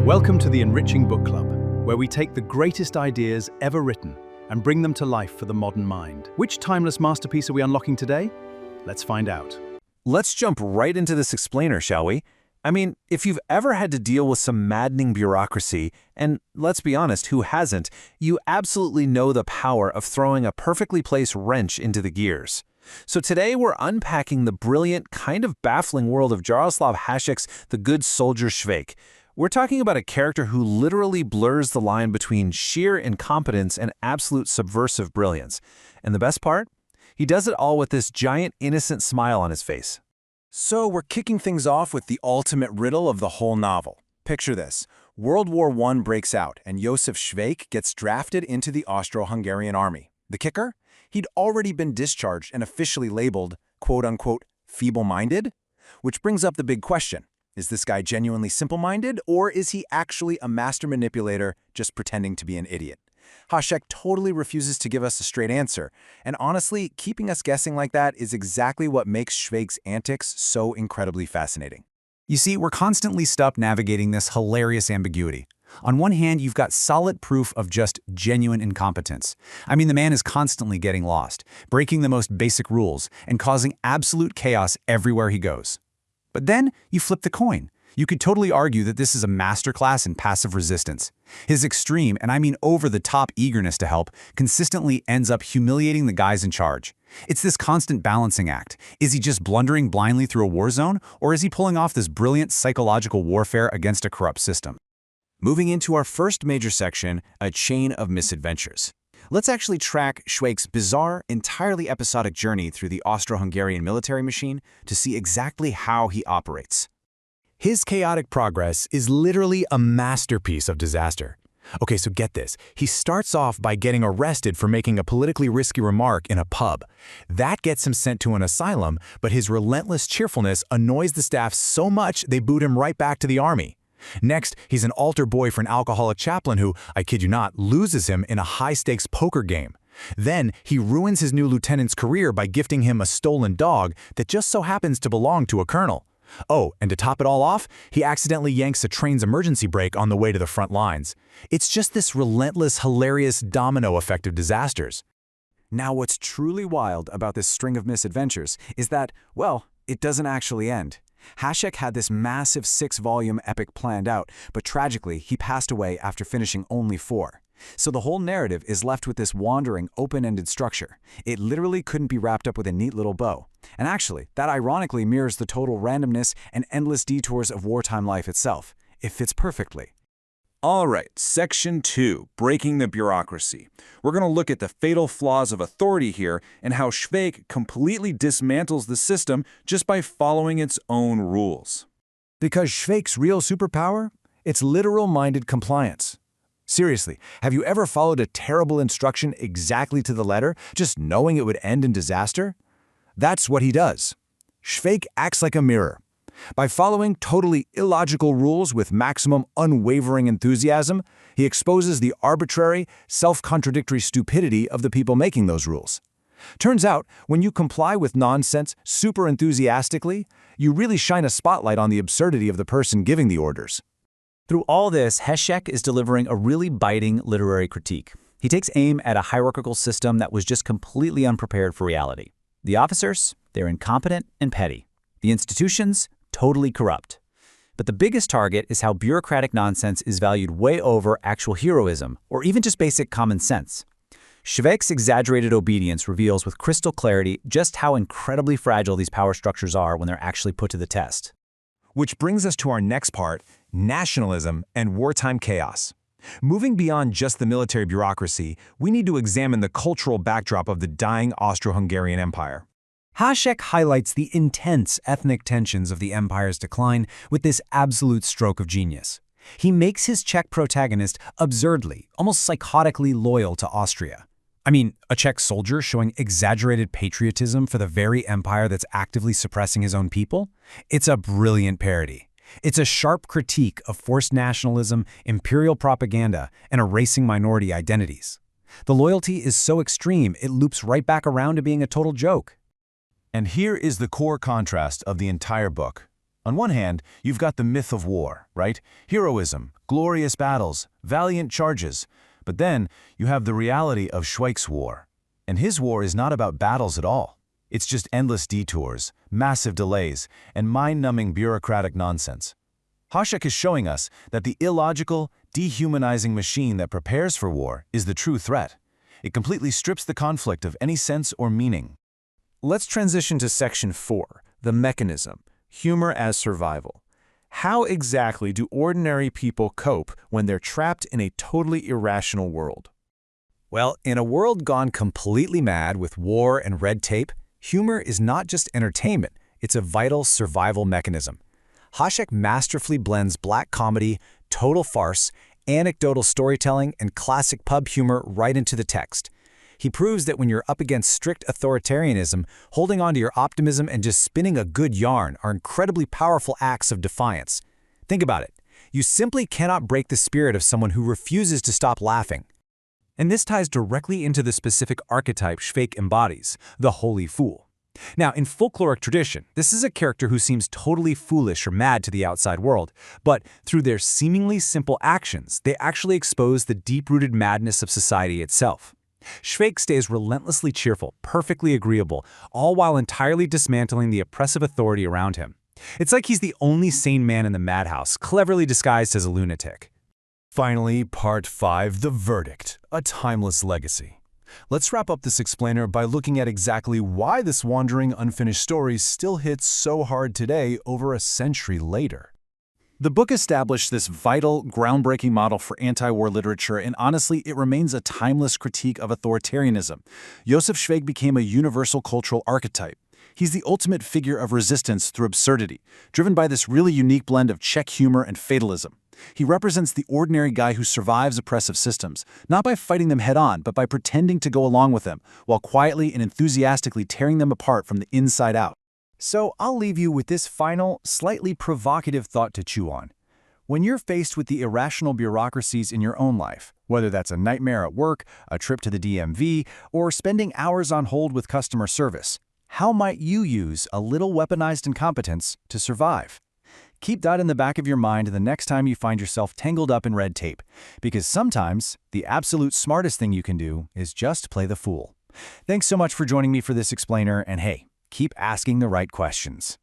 Welcome to the Enriching Book Club, where we take the greatest ideas ever written and bring them to life for the modern mind. Which timeless masterpiece are we unlocking today? Let's find out. Let's jump right into this explainer, shall we? I mean, if you've ever had to deal with some maddening bureaucracy, and let's be honest, who hasn't, you absolutely know the power of throwing a perfectly placed wrench into the gears. So today we're unpacking the brilliant, kind of baffling world of Jaroslav Hasek's The Good Soldier Schweik. We're talking about a character who literally blurs the line between sheer incompetence and absolute subversive brilliance. And the best part? He does it all with this giant, innocent smile on his face. So we're kicking things off with the ultimate riddle of the whole novel. Picture this. World War I breaks out, and Josef Schweik gets drafted into the Austro-Hungarian army. The kicker? He'd already been discharged and officially labeled, quote-unquote, feeble-minded? Which brings up the big question. Is this guy genuinely simple-minded, or is he actually a master manipulator just pretending to be an idiot? Hasek totally refuses to give us a straight answer, and honestly, keeping us guessing like that is exactly what makes Schweik's antics so incredibly fascinating. You see, we're constantly stuck navigating this hilarious ambiguity. On one hand, you've got solid proof of just genuine incompetence. I mean, the man is constantly getting lost, breaking the most basic rules, and causing absolute chaos everywhere he goes. But then you flip the coin. You could totally argue that this is a masterclass in passive resistance. His extreme, and I mean over-the-top eagerness to help, consistently ends up humiliating the guys in charge. It's this constant balancing act. Is he just blundering blindly through a war zone, or is he pulling off this brilliant psychological warfare against a corrupt system? Moving into our first major section, a chain of misadventures. Let's actually track Schweik's bizarre, entirely episodic journey through the Austro-Hungarian military machine to see exactly how he operates. His chaotic progress is literally a masterpiece of disaster. Okay, so get this. He starts off by getting arrested for making a politically risky remark in a pub. That gets him sent to an asylum, but his relentless cheerfulness annoys the staff so much they boot him right back to the army. Next, he's an altar boy for an alcoholic chaplain who, I kid you not, loses him in a high-stakes poker game. Then, he ruins his new lieutenant's career by gifting him a stolen dog that just so happens to belong to a colonel. Oh, and to top it all off, he accidentally yanks a train's emergency brake on the way to the front lines. It's just this relentless, hilarious domino effect of disasters. Now, what's truly wild about this string of misadventures is that, well, it doesn't actually end. Hasek had this massive 6-volume epic planned out, but tragically, he passed away after finishing only 4. So the whole narrative is left with this wandering, open-ended structure. It literally couldn't be wrapped up with a neat little bow. And actually, that ironically mirrors the total randomness and endless detours of wartime life itself. It fits perfectly. All right, Section 2, Breaking the Bureaucracy. We're going to look at the fatal flaws of authority here and how Schweik completely dismantles the system just by following its own rules. Because Schweik's real superpower? It's literal-minded compliance. Seriously, have you ever followed a terrible instruction exactly to the letter, just knowing it would end in disaster? That's what he does. Schweik acts like a mirror. By following totally illogical rules with maximum unwavering enthusiasm, he exposes the arbitrary, self-contradictory stupidity of the people making those rules. Turns out, when you comply with nonsense super enthusiastically, you really shine a spotlight on the absurdity of the person giving the orders. Through all this, Hasek is delivering a really biting literary critique. He takes aim at a hierarchical system that was just completely unprepared for reality. The officers, they're incompetent and petty. The institutions, totally corrupt. But the biggest target is how bureaucratic nonsense is valued way over actual heroism, or even just basic common sense. Schweik's exaggerated obedience reveals with crystal clarity just how incredibly fragile these power structures are when they're actually put to the test. Which brings us to our next part, nationalism and wartime chaos. Moving beyond just the military bureaucracy, we need to examine the cultural backdrop of the dying Austro-Hungarian Empire. Hasek highlights the intense ethnic tensions of the empire's decline with this absolute stroke of genius. He makes his Czech protagonist absurdly, almost psychotically loyal to Austria. I mean, a Czech soldier showing exaggerated patriotism for the very empire that's actively suppressing his own people? It's a brilliant parody. It's a sharp critique of forced nationalism, imperial propaganda, and erasing minority identities. The loyalty is so extreme, it loops right back around to being a total joke. And here is the core contrast of the entire book. On one hand, you've got the myth of war, right? Heroism, glorious battles, valiant charges. But then you have the reality of Schweik's war. And his war is not about battles at all. It's just endless detours, massive delays, and mind-numbing bureaucratic nonsense. Hasek is showing us that the illogical, dehumanizing machine that prepares for war is the true threat. It completely strips the conflict of any sense or meaning. Let's transition to Section 4, the mechanism, humor as survival. How exactly do ordinary people cope when they're trapped in a totally irrational world? Well, in a world gone completely mad with war and red tape, humor is not just entertainment, it's a vital survival mechanism. Hasek masterfully blends black comedy, total farce, anecdotal storytelling, and classic pub humor right into the text. He proves that when you're up against strict authoritarianism, holding on to your optimism and just spinning a good yarn are incredibly powerful acts of defiance. Think about it. You simply cannot break the spirit of someone who refuses to stop laughing. And this ties directly into the specific archetype Schweik embodies, the holy fool. Now, in folkloric tradition, this is a character who seems totally foolish or mad to the outside world, but through their seemingly simple actions, they actually expose the deep-rooted madness of society itself. Schweik stays relentlessly cheerful, perfectly agreeable, all while entirely dismantling the oppressive authority around him. It's like he's the only sane man in the madhouse, cleverly disguised as a lunatic. Finally, Part 5, the verdict, a timeless legacy. Let's wrap up this explainer by looking at exactly why this wandering, unfinished story still hits so hard today over a century later. The book established this vital, groundbreaking model for anti-war literature, and honestly, it remains a timeless critique of authoritarianism. Josef Schweik became a universal cultural archetype. He's the ultimate figure of resistance through absurdity, driven by this really unique blend of Czech humor and fatalism. He represents the ordinary guy who survives oppressive systems, not by fighting them head-on, but by pretending to go along with them, while quietly and enthusiastically tearing them apart from the inside out. So I'll leave you with this final, slightly provocative thought to chew on. When you're faced with the irrational bureaucracies in your own life, whether that's a nightmare at work, a trip to the DMV, or spending hours on hold with customer service, how might you use a little weaponized incompetence to survive? Keep that in the back of your mind the next time you find yourself tangled up in red tape, because sometimes the absolute smartest thing you can do is just play the fool. Thanks so much for joining me for this explainer, and hey, keep asking the right questions.